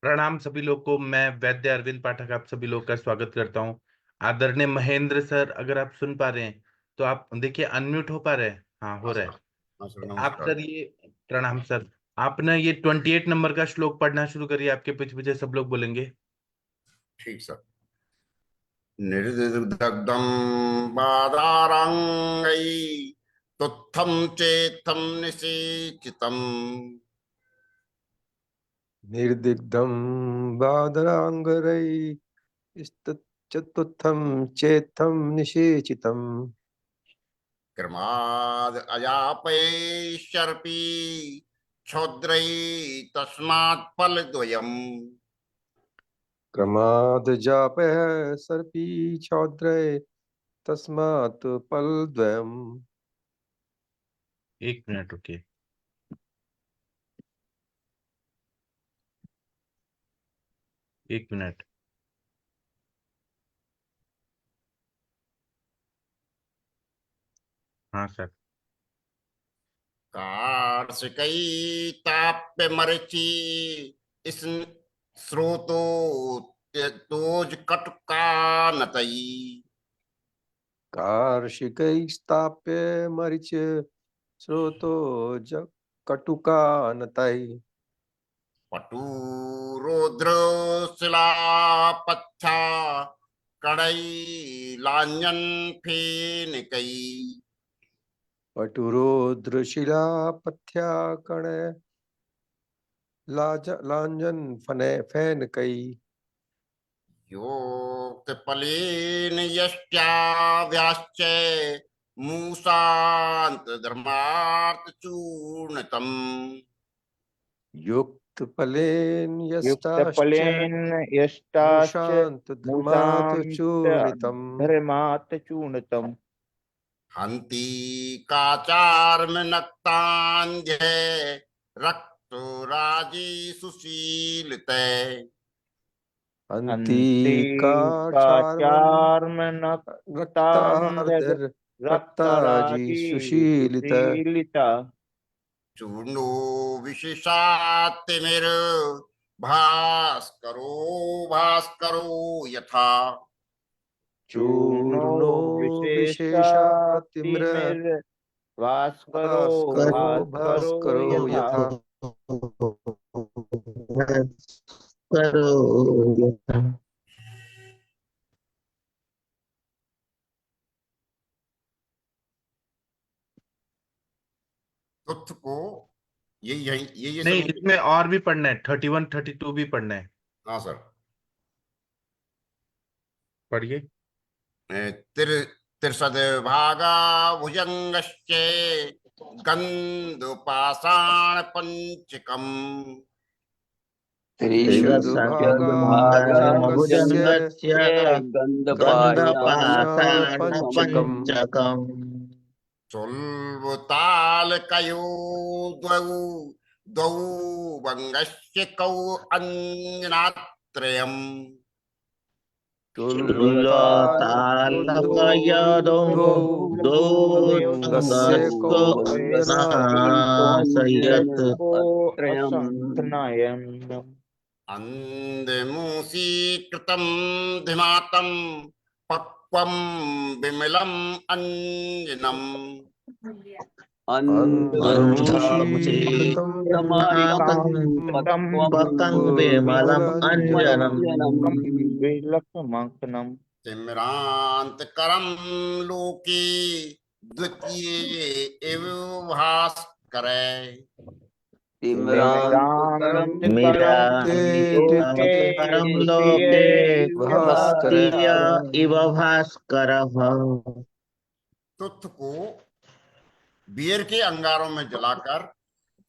प्रणाम सभी लोग को। मैं वैद्य अरविंद पाठक आप सभी लोग का स्वागत करता हूँ। आदरणीय महेंद्र सर, अगर आप सुन पा रहे हैं तो आप देखिए, अनम्यूट हो पा रहे हैं? हाँ, हो हाँ रहा सर। है। हाँ सर, तो आप नमस्कार। सर ये प्रणाम सर। आप ना ये 28 नंबर का श्लोक पढ़ना शुरू करिए, आपके पीछे पीछे सब लोग बोलेंगे। ठीक सर। निर्दग्धम बादारंगै तुत्थम चेत्थम निशीचितम। निर्दिग्धं बादराङ्गरैस्तच्चतुर्थं चेत्थं निषेचितम् क्रमाद अजापै शर्पी क्षोद्रै तस्मात् फलद्वयम्। क्रमादजापयः सर्पी छाद्रे तस्मात् फलद्वयम्। 1 मिनट रुकिए। एक मिनट। हाँ सर। कार्षिकै ताप्य मरची इस स्रोतो तेज कटुकानतै। कार्षिकैस्ताप्य मरीच स्रोतो कटुकानतैः पटुरोद्रशिलापच्छा कड़ई फेनिकई। पटुरोद्रशिला पथ्या लांजन फने फैन कई। योक्त पलेन यष्ट्याभ्याश्च मूसांत धर्मार्थ चूर्णतम। युक्त फलेन यष्टाश्च युक्तफलेन यष्टाश्च मुषांत धर्मात् मुषांश्च चूर्णितम् धर्मात् चूर्णितम्। हंति काचार्म नक्तांध्य रक्तो राजी सुशीलते। अन्ति अन्ते काचार्मन् काचार्मणक्तान्धर रक्तार्धर रक्ताजी रक्तराजी सुशीलित सुशीलिता। चूर्णो विशेषातिमिर भास्करो भास्करो यथा। चूर्णो चूर्णो विशेषातिम्र विशेषातिमिर्भास्करो भास्करो भास्करो भास्करो यथा। यथा। करो। तुथ को ये नहीं, समझ। इसमें और भी पढ़ना है, 31 32 भी पढ़ना है। हाँ सर। पढ़िए। तिर तिर्षद भागा भुजंगश्च गंधोपाषाण पंचकम। त्रिशुर्भागा भुजङ्गस्य भुजङ्गस्य गन्धपाषाणपञ्चकम् गन्धपाषाणपञ्चकम्। सुल्बतालकयो द्वौ द्वौ वंगस्य कौ अंजनात्रयम्। चुल्लतालकयदौ द्वौ द्वौ वङ्गस्य कौ अङ्गस्य नाशयत्। असंतनयम्। अंधमूषीकृतं धिमातं पक्वं विमलम् अंजनम्। अन्धमूषीकृतं पक्वं विमलम् विमलञ्जनम् अञ्जनम्। विलक्षमङ्कनम्। तिम्रांतकरं लोके द्वितीये इव भास्करे। लोके लोके मिरान्तिकरं द्वितीये लोके भास्कर द्वितीय इव भास्करः। तुथ को बियर के अंगारों में जलाकर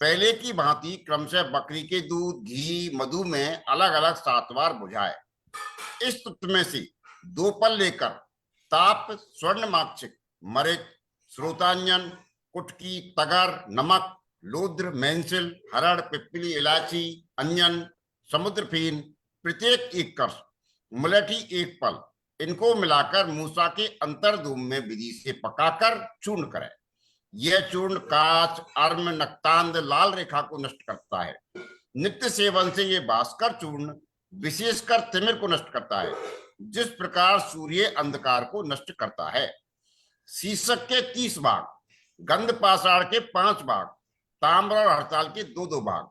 पहले की भांति क्रमशः बकरी के दूध घी मधु में अलग अलग 7 बार बुझाए। इस तुथ में से 2 पल लेकर ताप स्वर्ण माक्षिक मरिच श्रोतांजन कुटकी तगर नमक लूद्र मेंसिल हरड़ पिप्पली इलायची अंजन समुद्र फीन प्रत्येक 1 कर्ष मुलठी 1 पल, इनको मिलाकर मूसा के अंतर्धूम में विधि से पकाकर चूर्ण करें। यह चूर्ण काच अर्म नक्तांध लाल रेखा को नष्ट करता है। नित्य सेवन से ये भास्कर चूर्ण विशेषकर तिमिर को नष्ट करता है, जिस प्रकार सूर्य अंधकार को नष्ट करता है। शीर्षक के 30 भाग, गंध पाषाण के 5 भाग, ताम्र और हड़ताल के 2-2 भाग,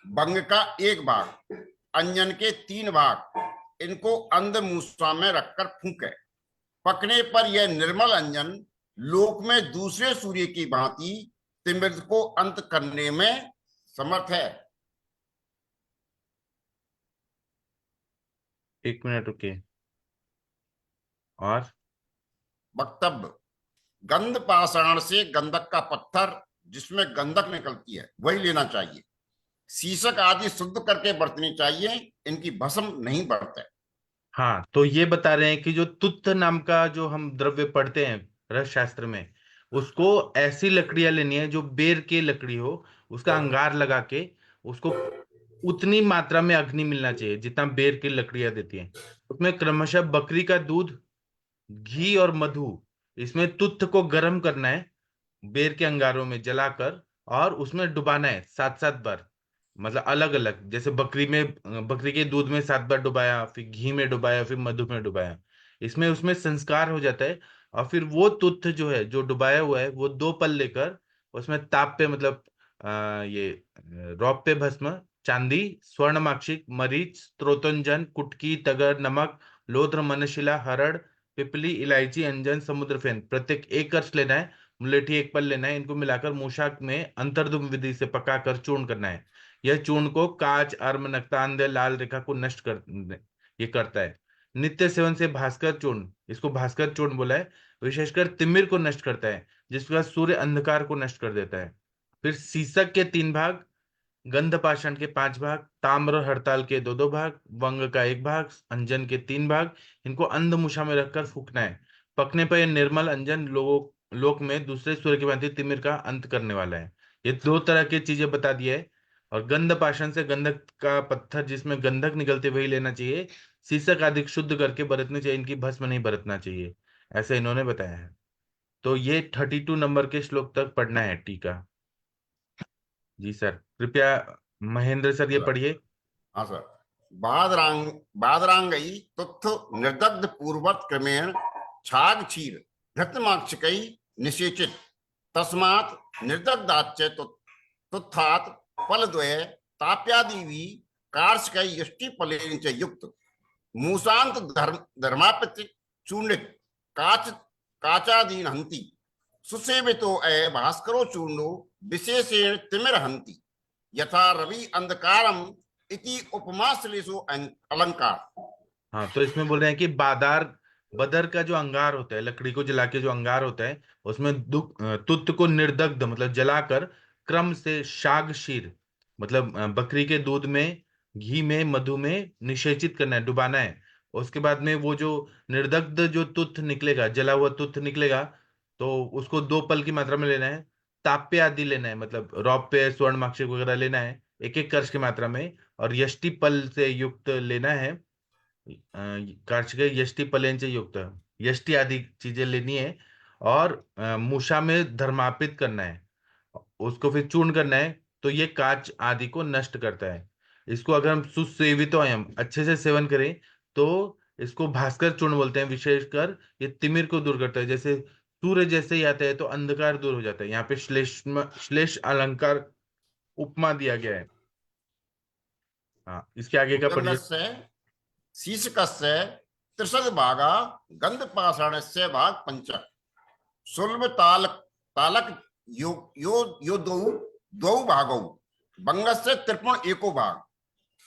बंग का 1 भाग, अंजन के 3 भाग, इनको अंधमूसा में रखकर फूंके। पकने पर यह निर्मल अंजन लोक में दूसरे सूर्य की भांति तिमिर को अंत करने में समर्थ है। 1 मिनट रुकिए। और वक्तव्य, गंध पाषाण से गंधक का पत्थर जिसमें गंधक निकलती है वही लेना चाहिए। शीशक आदि शुद्ध करके बरतनी चाहिए, इनकी भस्म नहीं बरते। हाँ, तो ये बता रहे हैं कि जो तुत्त नाम का जो हम द्रव्य पढ़ते हैं रस शास्त्र में, उसको ऐसी लकड़ियां लेनी है जो बेर की लकड़ी हो, उसका अंगार लगा के उसको उतनी मात्रा में अग्नि मिलना चाहिए जितना बेर की लकड़ियां देती हैं। उसमें क्रमशः बकरी का दूध, घी और मधु, इसमें तुत्त को गर्म करना है बेर के अंगारों में जलाकर, और उसमें डुबाना है 7-7 बार। मतलब अलग अलग, जैसे बकरी के दूध में 7 बार डुबाया, फिर घी में डुबाया, फिर मधु में डुबाया। इसमें उसमें संस्कार हो जाता है। और फिर वो तुत्थ जो है, जो डुबाया हुआ है, वो 2 पल लेकर उसमें ताप पे, मतलब ये रौप्य भस्म, चांदी, स्वर्णमाक्षिक, मरीच, स्त्रोतंजन, कुटकी, तगर, नमक, लोध्र, मनशिला, हरड़, पिपली, इलायची, अंजन, समुद्र फेन, प्रत्येक 1 कर्ष लेना है। मुलेठी 1 पल लेना है। इनको मिलाकर मूषक में अंतर्धुम विधि से पकाकर चूर्ण करना है। यह चूर्ण को काच, अर्म, नक्तांध, लाल रेखा को नष्ट कर ये करता है। नित्य सेवन से भास्कर चूर्ण, इसको भास्कर चूर्ण बोला है, विशेषकर तिमिर को नष्ट करता है, जिसका सूर्य अंधकार को नष्ट कर देता है। फिर सीसक के 3 भाग, गंध पाषाण के 5 भाग, ताम्र और हड़ताल के 2-2 भाग, वंग का 1 भाग, अंजन के 3 भाग, इनको अंधमुषा में रखकर फूकना है। पकने पर यह निर्मल अंजन लोक में दूसरे सूर्य की भांति तिमिर का अंत करने वाला है। ये 2 तरह की चीजें बता दिया है। और गंध पाषाण से गंधक का पत्थर जिसमें गंधक निकलते वही लेना चाहिए। शीशक आदि शुद्ध करके बरतने चाहिए, इनकी भस्म नहीं बरतना चाहिए, ऐसा इन्होंने बताया है। तो ये 32 नंबर के श्लोक तक पढ़ना है टीका। जी सर, कृपया महेंद्र सर ये पढ़िए। हाँ सर। बादरांगई तुत्थ निर्दग्ध पूर्वत क्रमेण छाग क्षीर घृतमाक्षिकई निषेचित, तस्मात् निर्दग्धाच्च तुत्थात् फलद्वये ताप्यादिवि कार्षकई यष्टि फलेन च युक्त मूसांत धर्मापित चूर्णित काच काचादीन हंति सुसेवितो अय भास्करो चूर्णो विशेषेण तिमिर हंति यथा रवि अंधकारम इति उपमा श्लेषो अलंकार। हाँ, तो इसमें बोल रहे हैं कि बदर का जो अंगार होता है, लकड़ी को जला के जो अंगार होता है, उसमें तुत्त को निर्दग्ध मतलब जलाकर क्रम से शाग शीर, मतलब बकरी के दूध में, घी में, मधु में निषेचित करना है, डुबाना है। उसके बाद में वो जो निर्दग्ध जो तुत्थ निकलेगा, जला हुआ तुत्थ निकलेगा, तो उसको 2 पल की मात्रा में लेना है। ताप्य आदि लेना है, मतलब रौप्य, स्वर्ण माक्षिक वगैरह लेना है 1-1 कर्ष की मात्रा में। और यष्टि पल से युक्त लेना है, कार्शिक यष्टि पलेन से युक्त यष्टि आदि चीजें लेनी है। और मूषा में धर्मापित करना है, उसको फिर चूर्ण करना है, तो ये काच आदि को नष्ट करता है। इसको अगर हम सुसेवित हम अच्छे से सेवन करें तो इसको भास्कर चूर्ण बोलते हैं। विशेषकर ये तिमिर को दूर करता है, जैसे सूर्य जैसे ही आता है तो अंधकार दूर हो जाता है। यहाँ पे श्लेष अलंकार उपमा दिया गया है। हाँ, इसके आगे का पढ़िए। शीर्षकस्य त्रिशद भागा गंध पाषाणस्य भाग पंच सुलभ तालक यो यो यो द्वौ भागौ बंगस्य त्रिपुण एको भाग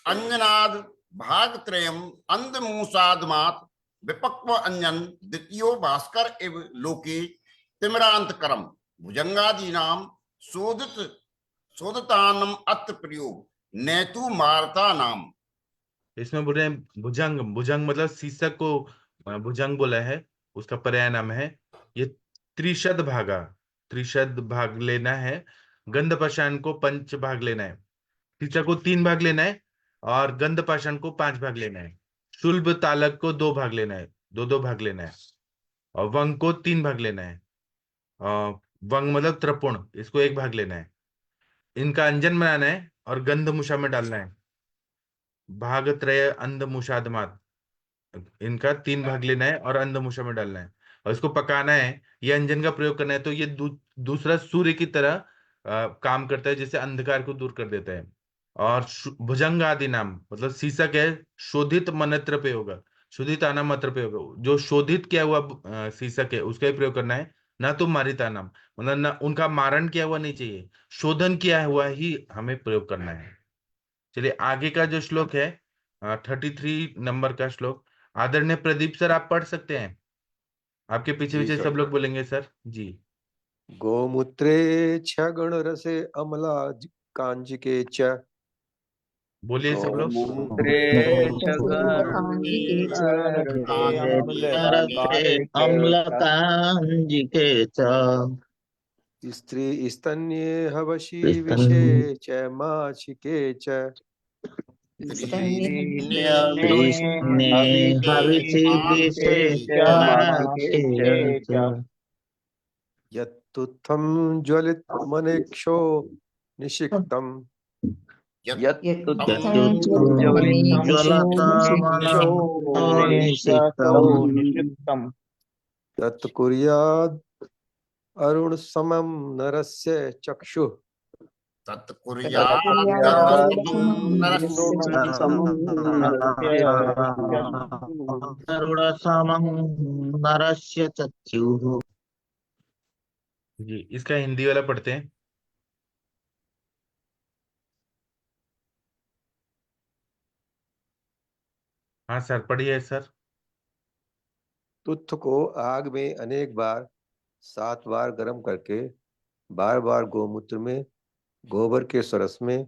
अंजनाद भाग त्रयम अंधमूसादमात विपक्व अंजन द्वितीयो भास्कर इव लोके तिमिरांतकरम भुजंगादीनाम शोधितानम अत्र प्रयोग नैतु मारता नाम। इसमें बोल रहे हैं भुजंग, भुजंग मतलब शीर्षक को भुजंग बोला है, उसका पर्याय नाम है। ये त्रिशद भागा, त्रिशद भाग लेना है। गंध पाषाण को 5 भाग लेना है। शीर्षक को 3 भाग लेना है, और गंध पाषाण को 5 भाग लेना है। शुल्भ तालक को 2 भाग लेना है, 2-2 भाग लेना है। और वंग को 3 भाग लेना है। और वंग मतलब त्रिपुण, इसको 1 भाग लेना है। इनका अंजन बनाना है, और गंधमुषा में डालना है। भागत्रय अंधमुषादमात, इनका 3 भाग लेना है और अंधमुषा में डालना है और इसको पकाना है। ये अंजन का प्रयोग करना है तो ये दूसरा सूर्य की तरह काम करता है, जैसे अंधकार को दूर कर देता है। और भुजंग आदि नाम मतलब शीर्षक है शोधित मनत्र पे होगा, शोधित आना मत्र पे होगा। जो शोधित किया हुआ शीर्षक है उसका ही प्रयोग करना है, ना तो मारिता नाम, मतलब ना उनका मारण किया हुआ नहीं चाहिए, शोधन किया हुआ ही हमें प्रयोग करना है। चलिए आगे का जो श्लोक है 33 नंबर का श्लोक, आदरणीय प्रदीप सर आप पढ़ सकते हैं। आपके पीछे जी पीछे सर। सब लोग बोलेंगे सर जी। गोमूत्रे छ गुणरसे अम्ला कांजिके च बोलिए सब लोग। गोमूत्रे च गणरसे नरसे अम्लकाञ्जिके च अम्लकाञ्जिके च स्त्री स्तन्ये हवशी विषे कृष्ण च माचिके च कृष्णे हविषि विषे च माचिके च यत्तुत्थं ज्वलित मनेक्षो निषिक्तम् यत्तम ज्वलतामनसो तत्कुर्याद् अरुण समं नरस्य चक्षुः तत्कुर्यादरुणसमं नरस्य अरुणसमं नरस्य चक्षुः। जी इसका हिंदी वाला पढ़ते हैं। हाँ सर पढ़िए सर। तुत्थ को आग में अनेक बार 7 बार गर्म करके बार बार गोमूत्र में, गोबर के सरस में,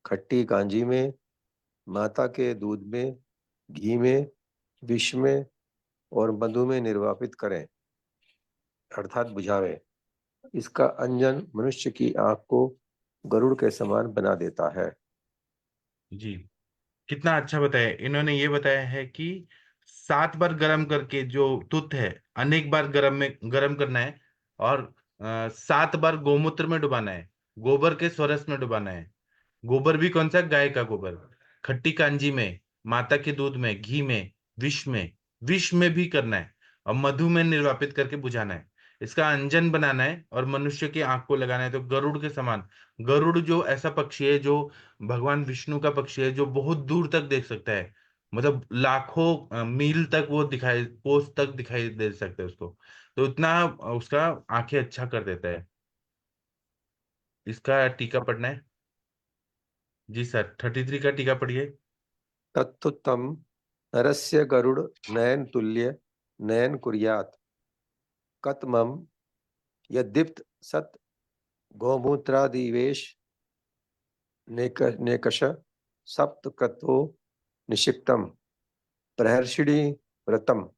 खट्टी कांजी में, माता के दूध में, घी में, विष में और मधु में निर्वापित करें अर्थात बुझावे। इसका अंजन मनुष्य की आंख को गरुड़ के समान बना देता है। जी कितना अच्छा बताया इन्होंने। ये बताया है कि 7 बार गर्म करके जो तुत है अनेक बार गर्म करना है, और 7 बार गोमूत्र में डुबाना है, गोबर के स्वरस में डुबाना है। गोबर भी कौन सा, गाय का गोबर। खट्टी कांजी में, माता के दूध में, घी में, विष में, विष में भी करना है, और मधु में निर्वापित करके बुझाना है। इसका अंजन बनाना है और मनुष्य की आंख को लगाना है तो गरुड़ के समान। गरुड़ जो ऐसा पक्षी है जो भगवान विष्णु का पक्षी है, जो बहुत दूर तक देख सकता है, मतलब लाखों मील तक वो दिखाई, कोस तक दिखाई दे सकते हैं उसको। तो इतना उसका आंखें अच्छा कर देता है। इसका टीका पढ़ना है। जी सर 33 का टीका पढ़िए। तत्तुत्तम नरस्य गरुड़ नयन तुल्य नयन कुर्यात् कतमम यद्दीप्त सत गोमूत्रादिवेश नेकश सप्तक्रतो निषिक्तम प्रहर्षिणी व्रतम।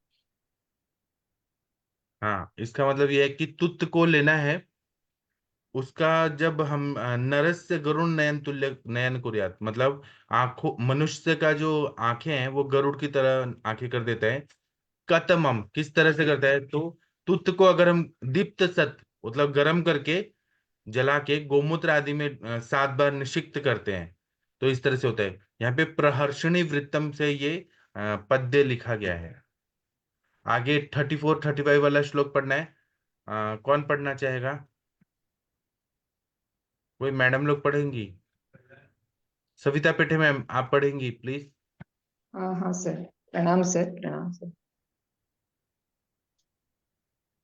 हाँ इसका मतलब यह है कि तुत्त को लेना है, उसका जब हम नरस्य गरुड़ नयन तुल्य नयन कुर्यात, मतलब आंखों, मनुष्य का जो आंखें हैं वो गरुड़ की तरह आंखें कर देता है। कतमम किस तरह से करता है, तो तुत्त को अगर हम दीप्त सत मतलब गर्म करके जला के गोमूत्र आदि में 7 बार निषिक्त करते हैं तो इस तरह से होता है। यहाँ पे प्रहर्षणी वृत्तम से ये पद्य लिखा गया है। आगे 34 35 वाला श्लोक पढ़ना है। कौन पढ़ना चाहेगा? कोई मैडम लोग पढ़ेंगी? सविता पेठे मैम आप पढ़ेंगी प्लीज। हाँ हाँ सर, प्रणाम सर, प्रणाम सर।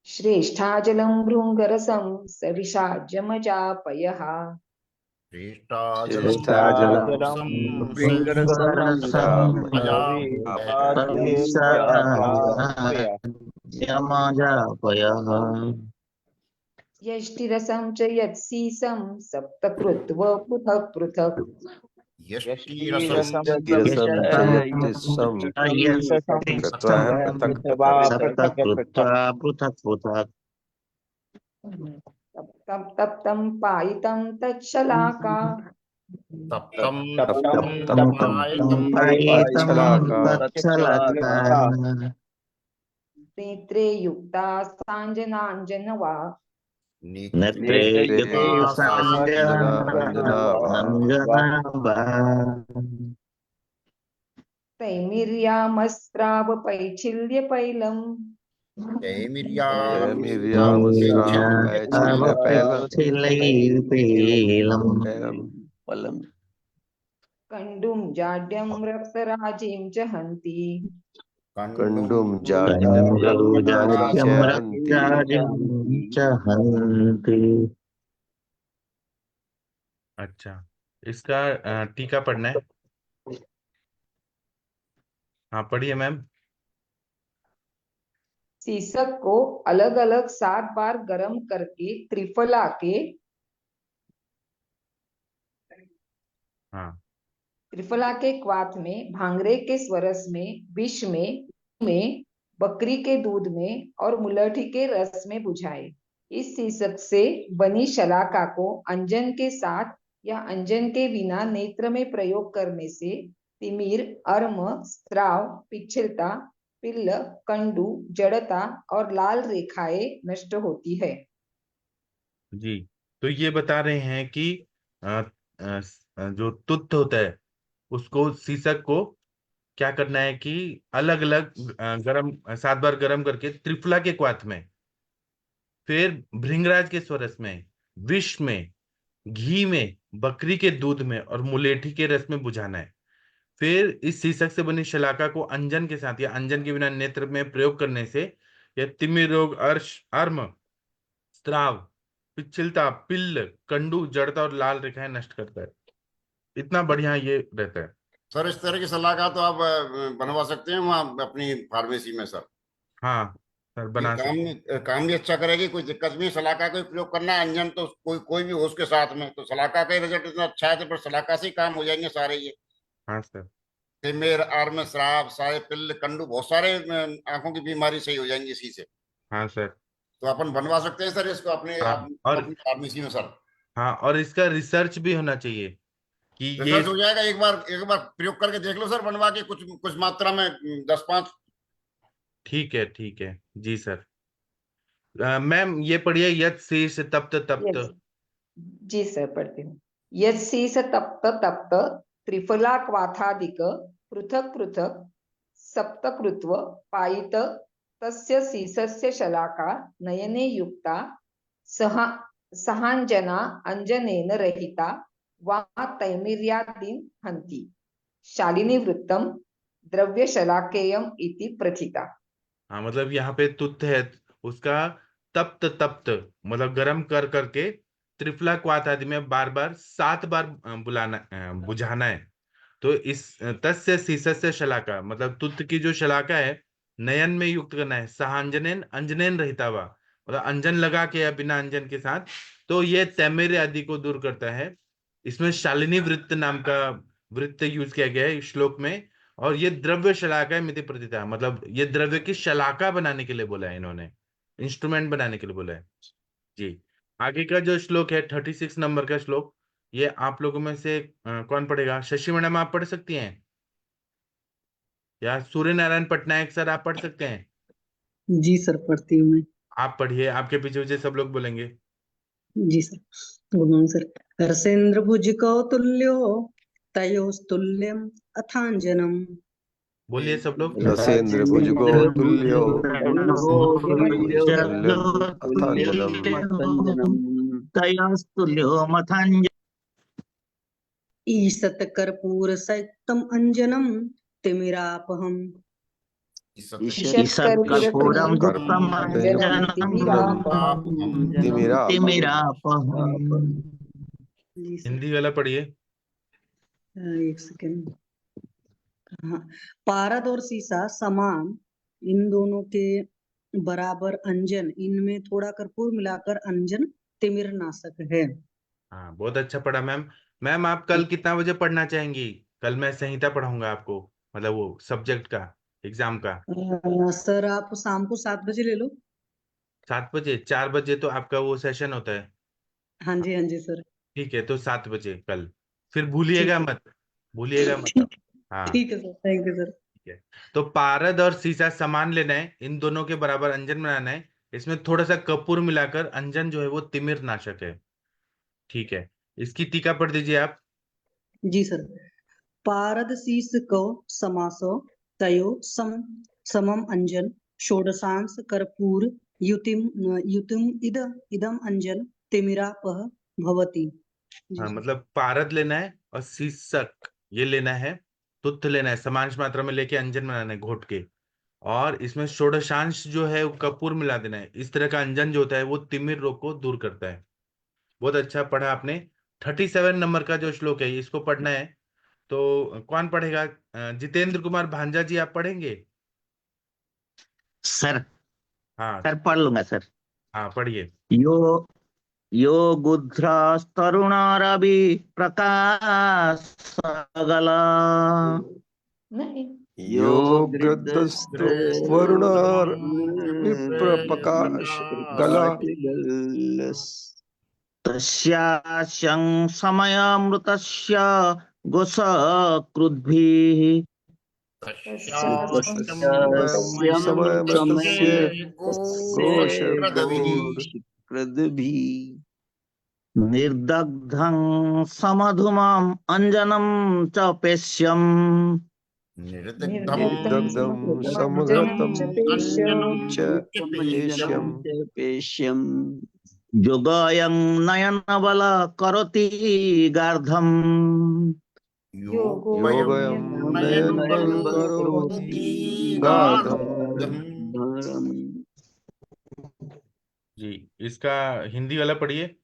श्रेष्ठाजलं भृङ्गरसं सविषाज्यमजापयः श्रेष्ठाजलम जलम संसर्ग भृंगरसं रसं सविषाज्यमजापय यमजापयः यष्टिरसं च यत्सीसं सप्तकृत्व पृथक् पृथक् यष्टिरसं यष्टिरसं तिरसम चयत्तिस्सम कृत्वा है पृथक पृथक। सप्त कृत्वा पृथक् पृथक् तप्तं पायितं तच्छलाका तप्तं तप्तं तं तपायितं छलाका तच्छलाका नेत्रे युक्ता साञ्जनाञ्जनवा नेत्रे नेत्रे गते साञ्जना साञ्जना अंजना अंजना तैमिर्यामस्त्राव पैचिल्यपैलम् मिर्यामस्राव पैचिल्य पैलम पलम कंडुम जाड्यम रक्तराजीं च हन्ति। कंडुम जाड्यम रक्तराजिं च हन्ति। च हन्ति। अच्छा, इसका टीका पढ़ना है। हाँ पढ़िए मैम। शीशक को अलग अलग 7 बार गर्म करके त्रिफला के हाँ क्वाथ में, भांगरे के स्वरस में, विष में, बकरी के दूध में और मुलठी के रस में बुझाए। इस शीशक से बनी शलाका को अंजन के साथ या अंजन के बिना नेत्र में प्रयोग करने से तिमिर, अर्म, स्राव, पिच्छिलता, पिल्ल, कंडू, जड़ता और लाल रेखाएं नष्ट होती है। जी, तो ये बता रहे हैं कि जो तुत्त होता है उसको, शीशक को क्या करना है कि अलग अलग गरम 7 बार गरम करके त्रिफला के क्वाथ में, फिर भृंगराज के स्वरस में, विष में, घी में, बकरी के दूध में और मुलेठी के रस में बुझाना है। फिर इस शीशक से बनी शलाका को अंजन के साथ या अंजन के बिना नेत्र में प्रयोग करने से यह तिमिर रोग, अर्श, अर्म, स्त्राव, पिच्छिलता, पिल्ल, कंडू, जड़ता और लाल रेखाएं नष्ट करता है। इतना बढ़िया ये रहता है। सर इस तरह की सलाह का तो आप बनवा सकते हैं वहाँ अपनी फार्मेसी में सर। हाँ सर, ये बना सकते। काम भी अच्छा करेगी, कोई दिक्कत नहीं। सलाका का प्रयोग करना है, अंजन तो कोई भी हो उसके साथ में, तो सलाका का ही रिजल्ट इतना अच्छा है तो फिर सलाका से ही काम हो जाएंगे सारे। ये हाँ सर। तिमिर, आर्म, श्राव, सारे पिल्ल, कंडू, बहुत सारे आंखों की बीमारी सही हो जाएंगी इसी से। हाँ सर। तो अपन बनवा सकते हैं सर इसको अपने हाँ और अपनी फार्मेसी में सर। हाँ, और इसका रिसर्च भी होना चाहिए कि ये। रिसर्च हो जाएगा, एक बार प्रयोग करके देख लो सर, बनवा के कुछ कुछ मात्रा में 10-5। ठीक है जी सर। मैम ये पढ़िए, यत् शीर्ष तप्त तप्त। यस जी सर, पढ़ती हूँ। यत्शीस तप्त तप्त त्रिफला क्वाथादिक पृथक पृथक सप्तकृत्व पायित तस्य शीसस्य शलाका नयने युक्ता सहा सहांजना अंजनेन रहिता वा तैमिर्यादीन हन्ति। शालिनी वृत्तम द्रव्य शलाकेयम इति प्रथिता। हाँ मतलब यहाँ पे तुत्त है, उसका तप्त तप्त मतलब गरम कर करके त्रिफला क्वाथ आदि में बार बार 7 बार बुझाना है। तो इस तस्य शीसस्य शलाका मतलब तुत्त की जो शलाका है नयन में युक्त करना है। सहांजनेन, अंजनेन रहता हुआ मतलब अंजन लगा के या बिना अंजन के साथ। तो ये तैमेर आदि को दूर करता है। इसमें शालिनी वृत्त नाम का वृत्त यूज किया गया है इस श्लोक में। और ये द्रव्य शलाका मिति प्रतिता, मतलब ये द्रव्य की शलाका बनाने के लिए बोला है इन्होंने, इंस्ट्रूमेंट बनाने के लिए बोला है। जी, आगे का जो श्लोक है 36 नंबर का श्लोक, ये आप लोगों में से कौन पढ़ेगा? शशि मैडम आप पढ़ सकती हैं, या सूर्य नारायण पटनायक सर आप पढ़ सकते हैं? जी सर, पढ़ती हूँ मैं। आप पढ़िए, आपके पीछे पीछे सब लोग बोलेंगे। जी सर, गुड मॉर्निंग सर। हर्षेन्द्र भुज कौतुल्यो तयोस्तुल्यम अथांजनम। बोलिए सब लोग। रसेंद्र भुजगो तुल्यो अथांजनम। तयोस्तुल्यो मथांजनम। ईशत कर्पूर संयुक्तम अंजनम तिमिरापहम। ईशत कर्पूरम कर्पूरम अंजनम तिमिरापहम। तिमिरापहम। जी सर, हिंदी वाला पढ़िए। एक सेकेंड। हाँ, पारद और सीसा समान, इन दोनों के बराबर अंजन, इनमें थोड़ा कर्पूर मिलाकर अंजन तिमिर नाशक है। हाँ बहुत अच्छा पढ़ा मैम। मैम आप कल कितना बजे पढ़ना चाहेंगी? कल मैं संहिता पढ़ाऊंगा आपको, मतलब वो सब्जेक्ट का, एग्जाम का। सर आप शाम को 7 बजे ले लो। 7 बजे? 4 बजे तो आपका वो सेशन होता है। हाँ जी, हाँ जी सर। ठीक है, तो 7 बजे कल। फिर ठीक भूलिएगा है, मत, भूलिएगा मत आप। हाँ ठीक है सर, थैंक यू सर। ठीक है। तो पारद और सीसा समान लेना है, इन दोनों के बराबर अंजन बनाना है। इसमें थोड़ा सा कपूर मिलाकर अंजन जो है वो तिमिर नाशक है। ठीक है, इसकी टीका पढ़ दीजिए आप। जी सर। पारदशीस को समासो तयो समम अंजन षोडशांश कर्पूर युतिम युतिम इदम अंजन तिमिरापह भवति। जी हाँ, सर। मतलब पारद लेना है और शीर्षक ये लेना है, तुत्थ लेना है, समांश मात्रा में लेके अंजन बनाना है घोट के, और इसमें षोडशांश जो है वो कपूर मिला देना है। इस तरह का अंजन जो होता है वो तिमिर रोग को दूर करता है। बहुत अच्छा पढ़ा आपने। 37 नंबर का जो श्लोक है इसको पढ़ना है। तो कौन पढ़ेगा? जितेंद्र कुमार भांजा जी, आप पढ़ेंगे? सर हाँ। सर पढ़ लूंगा सर। हाँ, पढ़िए। यो यो गुध्रस्तरुणारवि प्रकाशगला नहीं, योगदस्तु वरुणार विप्रकाश गला तस्यास्यं समयामृतस्य गोसकृद्भिः समयमृतस्य निर्दग्धं समधुमम् अंजनं च पेश्यम् निर्दग्धं समघृतं च पेश्यम् योगायं नयनबल करोति गार्धम् योगयं नयन बल करोति गाढ़म्। जी, इसका हिंदी वाला पढ़िए।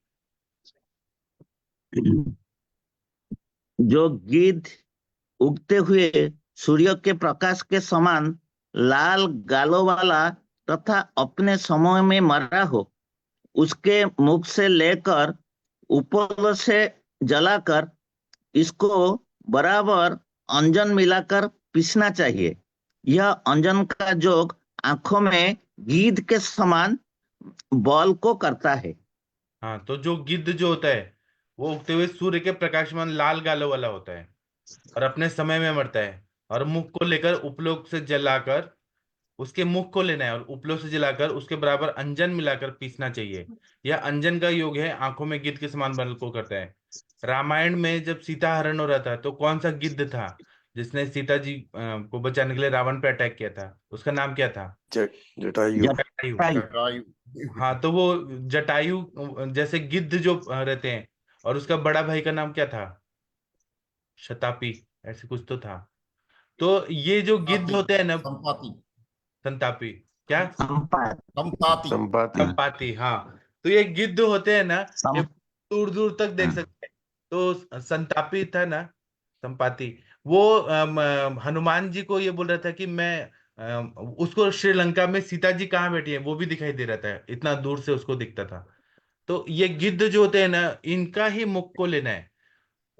जो गिद्ध उगते हुए सूर्य के प्रकाश के समान लाल गालों वाला तथा अपने समय में मरा हो, उसके मुख से लेकर उपल से जलाकर इसको बराबर अंजन मिलाकर पीसना चाहिए। यह अंजन का जोग आंखों में गिद्ध के समान बॉल को करता है। हाँ, तो जो गिद्ध जो होता है वो उगते हुए सूर्य के प्रकाशमान लाल गालों वाला होता है और अपने समय में मरता है, और मुख को लेकर उपलोक से जलाकर, उसके मुख को लेना है और उपलोक से जलाकर उसके बराबर अंजन मिलाकर पीसना चाहिए। यह अंजन का योग है, आंखों में गिद्ध के समान बल को करता है। रामायण में जब सीता हरण हो रहा था तो कौन सा गिद्ध था जिसने सीता जी को बचाने के लिए रावण पे अटैक किया था? उसका नाम क्या था? जटायु। जटायु। जटायु। हाँ, तो वो जटायु जैसे गिद्ध जो रहते हैं, और उसका बड़ा भाई का नाम क्या था? शतापी, ऐसे कुछ तो था। तो ये जो गिद्ध होते हैं ना, संपाति संतापी, क्या? संपात संपाति संपाति। संपाति, हाँ। तो ये गिद्ध होते हैं ना, ये सं, दूर दूर तक देख सकते हैं। तो संतापी था ना, संपाति, वो हनुमान जी को ये बोल रहा था कि मैं उसको श्रीलंका में सीता जी कहाँ बैठी है वो भी दिखाई दे रहा था, इतना दूर से उसको दिखता था। तो ये गिद्ध जो होते हैं ना, इनका ही मुख को लेना है।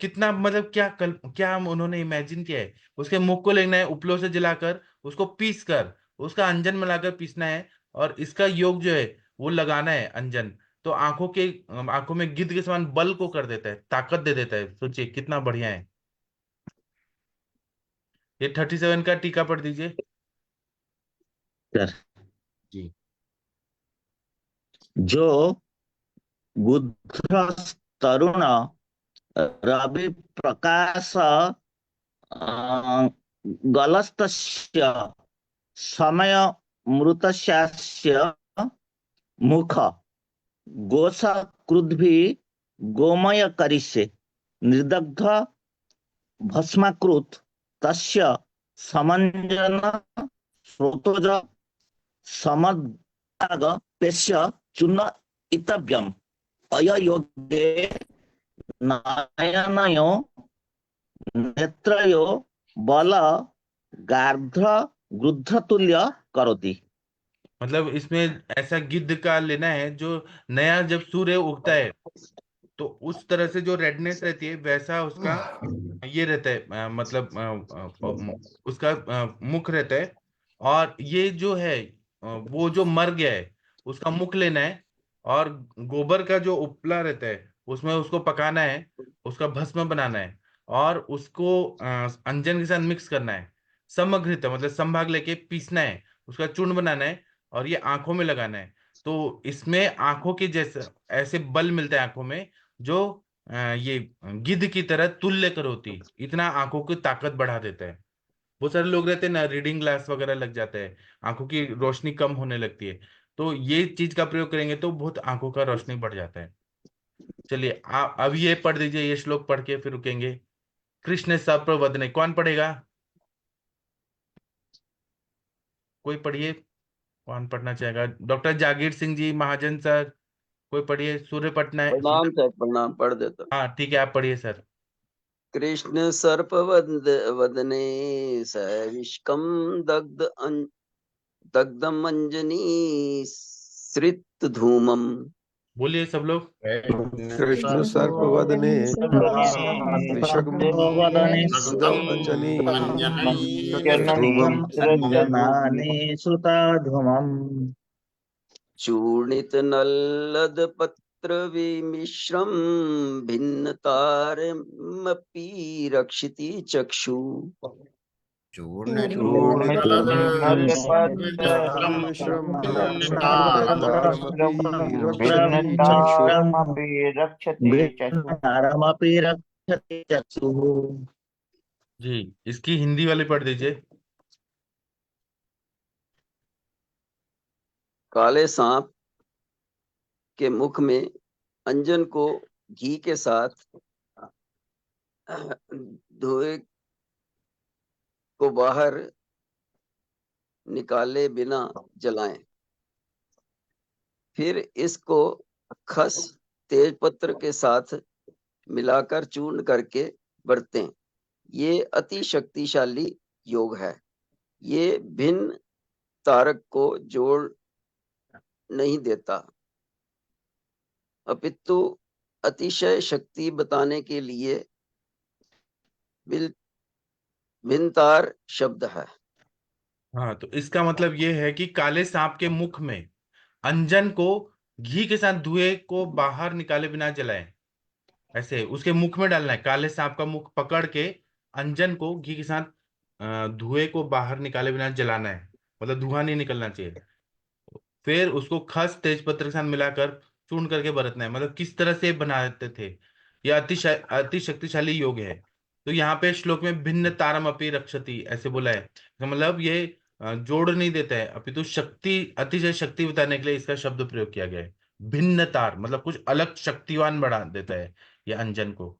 कितना मतलब क्या हम उन्होंने इमेजिन किया है। उसके मुख को लेना है, उपलों से जलाकर उसको पीस कर उसका अंजन मिलाकर पीसना है, और इसका योग जो है वो लगाना है अंजन। तो आंखों में गिद्ध के समान बल को कर देता है, ताकत दे देता है। सोचिए कितना बढ़िया है। ये 37 का टीका पढ़ दीजिए। सर। जी। जो बुद्ध तरुण रवि प्रकाश गलस्तस्य समय मृतस्यास्य मुख गोसकृद्भि गोमय करिष्ये निर्दग्ध भस्माकृत तस्य समञ्जन स्रोतोज समदाग पेश्य चूर्ण इतव्यम् अययोगे नयनयो नेत्रयो बल गार्ध गृध्र तुल्य करोति। मतलब इसमें ऐसा गिद्ध का लेना है जो नया जब सूर्य उगता है तो उस तरह से जो रेडनेस रहती है वैसा उसका ये रहता है, मतलब उसका मुख रहता है। और ये जो है वो जो मर गया है उसका मुख लेना है, और गोबर का जो उपला रहता है उसमें उसको पकाना है, उसका भस्म बनाना है, और उसको अंजन के साथ मिक्स करना है। समघृत मतलब संभाग लेके पीसना है, उसका चूर्ण बनाना है, और ये आंखों में लगाना है। तो इसमें आंखों के जैसे ऐसे बल मिलता है आंखों में, जो ये गिद्ध की तरह तुल्य कर होती, इतना आंखों की ताकत बढ़ा देता है। बहुत सारे लोग रहते हैं ना, रीडिंग ग्लास वगैरह लग जाता है, आंखों की रोशनी कम होने लगती है, तो ये चीज का प्रयोग करेंगे तो बहुत आंखों का रोशनी बढ़ जाता है। चलिए आप अब ये पढ़ दीजिए, ये श्लोक पढ़ के फिर रुकेंगे। कृष्ण सप्रवदने, कौन पढ़ेगा? कोई पढ़िए, कौन पढ़ना चाहेगा? डॉक्टर जागीर सिंह जी, महाजन सर, कोई पढ़िए। सूर्य पटनायक, प्रणाम सर, प्रणाम, पढ़ देता। हाँ ठीक है, आप पढ़िए सर। कृष्ण सर्प वदने सविष्कम दग्धम अंजनी श्रित धूमम। बोलिए सब लोग। कृष्ण सर्पवदने विषगम दग्धम अंजनी धूमम सृजनानि श्रुताधुमम् चूर्णित नल्लद पत्र विमिश्रम भिन्न तारमपि रक्षिति चक्षु। चूर्ण चूर्णित नलपत्रविमिश्रं मिश्रम भिन्नतारमपि रक्षति चक्षुः। भिन्नतारमपि रक्षति चक्षुः। जी, इसकी हिंदी वाली पढ़ दीजिए। काले सांप के मुख में अंजन को घी के साथ धुएं को बाहर निकाले बिना जलाएं। फिर इसको खस तेजपत्र के साथ मिलाकर चूर्ण करके बरतें। ये अति शक्तिशाली योग है। ये भिन्न तारक को जोड़ नहीं देता, अपितु अतिशय शक्ति बताने के लिए भिन्नतार शब्द है। हाँ, तो इसका मतलब ये है कि काले सांप के मुख में अंजन को घी के साथ धुएं को बाहर निकाले बिना जलाएं। ऐसे उसके मुख में डालना है, काले सांप का मुख पकड़ के अंजन को घी के साथ धुएं को बाहर निकाले बिना जलाना है, मतलब धुआं नहीं निकलना चाहिए। फिर उसको खस तेजपत्र के साथ मिलाकर चूर्ण करके बरतना है। मतलब किस तरह से बनाते थे, यह अति शक्तिशाली योग है। तो यहाँ पे श्लोक में भिन्न तारम अपि रक्षति ऐसे बोला है, तो मतलब ये जोड़ नहीं देता है, अपितु शक्ति, अतिशय शक्ति बताने के लिए इसका शब्द प्रयोग किया गया है। भिन्न तार मतलब कुछ अलग शक्तिवान बढ़ा देता है ये अंजन को।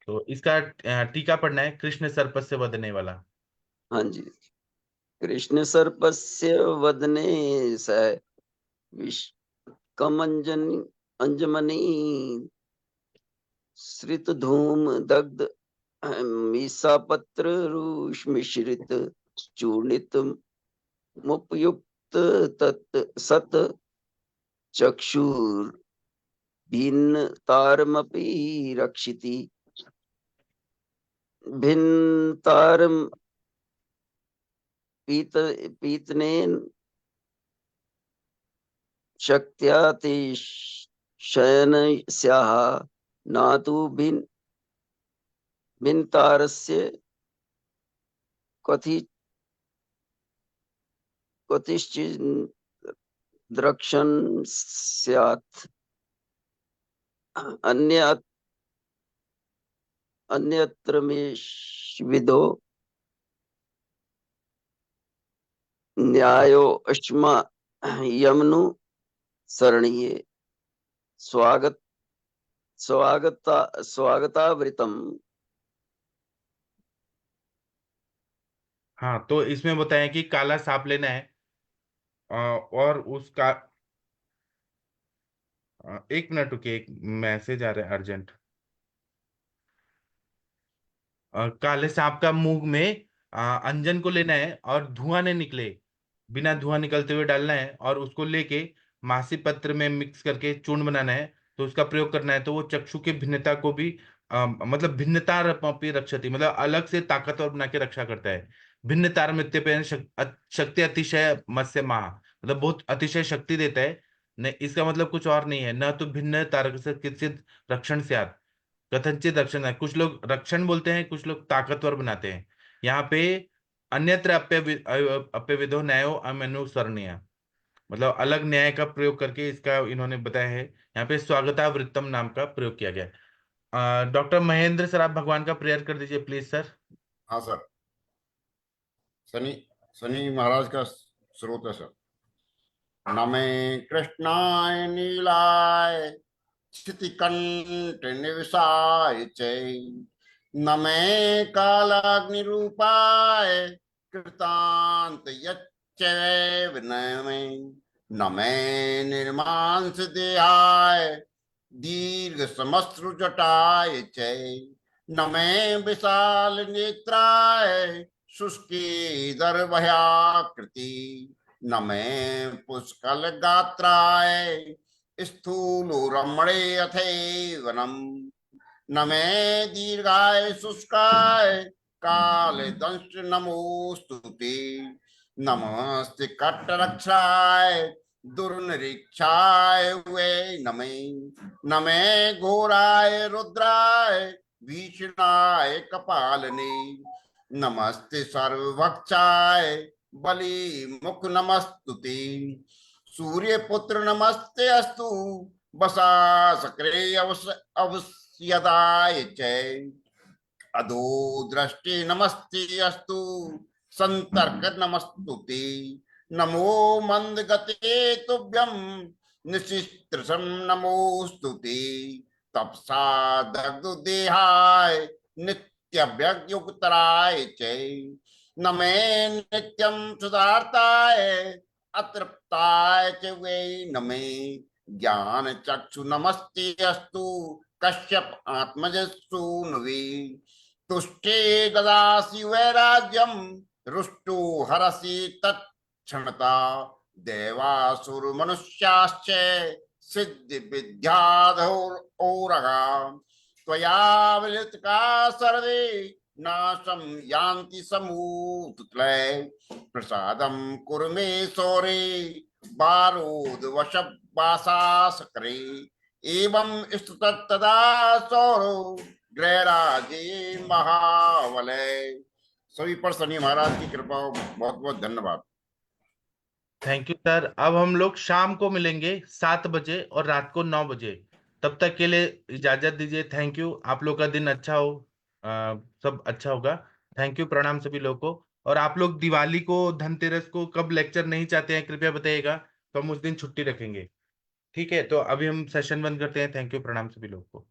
तो इसका टीका पढ़ना है, कृष्ण सर्पस्य वदने वाला। हाँ जी। कृष्ण सर्पस्य वदने स विष्कमंजन अंजमनी श्रित धूम दग्ध मीसापत्र रूष मिश्रित चूर्णित मुपयुक्त तत् सत चक्षुर भिन्न तारमपि रक्षिति। भिन्न तारम पीतनेन शक्त्यातिशयनस्याः न तु भिन्नतारस्य कतिश्चित् द्रक्षण स्यात्। अन्यत्र में विदो न्यायो अश्मा यमनु सरणीये स्वागतावृतम। हाँ, तो इसमें बताया कि काला सांप लेना है, और उसका एक मिनट रुकिए, एक मैसेज आ रहा है अर्जेंट। काले सांप का मुंह में अंजन को लेना है और धुआं नहीं निकले, बिना धुआं निकलते हुए डालना है, और उसको लेके मासी पत्र में मिक्स करके चूर्ण बनाना है, तो उसका प्रयोग करना है। तो वो चक्षु की भिन्नता को भी मतलब भिन्नता रक्षति, मतलब अलग से ताकतवर बना के रक्षा करता है। भिन्न तार मृत्यु शक्ति अतिशय मत्स्य महा, मतलब बहुत अतिशय शक्ति देता है। नहीं, इसका मतलब कुछ और नहीं है, न तो भिन्न तारक से किंचित रक्षण से कथनचित रक्षण है। कुछ लोग रक्षण बोलते हैं, कुछ लोग ताकतवर बनाते हैं। यहाँ पे अन्यत्र अप्यविधो न्यायो अमनुसरणीय, मतलब अलग न्याय का प्रयोग करके इसका इन्होंने बताया है। यहाँ पे स्वागतावृत्तम नाम का प्रयोग किया गया है। डॉक्टर महेंद्र सर, आप भगवान का प्रेयर कर दीजिए प्लीज सर। हाँ सर। शनि शनि महाराज का स्रोत है सर। नमे कृष्णाय नीलाय क्षितिकंठ निविशाय च नमे कालाग्निरूपाय कृतांत यच्चैव नमे नमे निर्मांस देहाय दीर्घ समश्रुजटाय च नमे विशाल नेत्राय शुष्कीदर्भयाकृति नमे पुष्कल गात्राय स्थूलो रमणे अथैवनम नमे दीर्घाय शुष्काय काले दंश नमोस्तुते नमस्ते कट्टरक्षाय दुर्निरीक्षाय वे नमे नमे घोराय रुद्राय भीषणाय कपालने नमस्ते सर्वभक्षाय बलि मुख नमस्तुते सूर्यपुत्र नमस्ते अस्तु बसा सक्रे अवस्यदाय च अधो दृष्टि नमस्ते अस्तु संतर्क नमस्तुते नमो मंद गते तुभ्यं निशिस्त्रसं नमोस्तुते तपसा दग्ध देहाय नित्यव्ययुक्तराय च नमे नित्यं सुधार्ताय अतृप्ताय च वे नमे ज्ञान चक्षु नमस्ते अस्तु कश्यप आत्मजस्सु नवे तुष्टे गदासि वैराज्यं रुष्टो हरसि तत्क्षणता देवासुर मनुष्याश्च सिद्धि विद्याधोरगा त्वया विलितका सर्वे नाशं यान्ति समूतुलय प्रसादं कुरु मे सौरे बारोद वशवासासकरे एवं स्तुतस्तदा सौरो गृहराजे महावलय। सभी पर शनि महाराज की कृपा हो। बहुत बहुत धन्यवाद। Thank you sir. अब हम लोग शाम को मिलेंगे 7 बजे और रात को 9 बजे। तब तक के लिए इजाजत दीजिए। Thank you. आप लोग का दिन अच्छा हो, सब अच्छा होगा। थैंक यू, प्रणाम सभी लोगों को। और आप लोग दिवाली को, धनतेरस को कब लेक्चर नहीं चाहते हैं कृपया बताइएगा, तो हम उस दिन छुट्टी रखेंगे। ठीक है, तो अभी हम सेशन बंद करते हैं। थैंक यू, प्रणाम सभी लोगों को।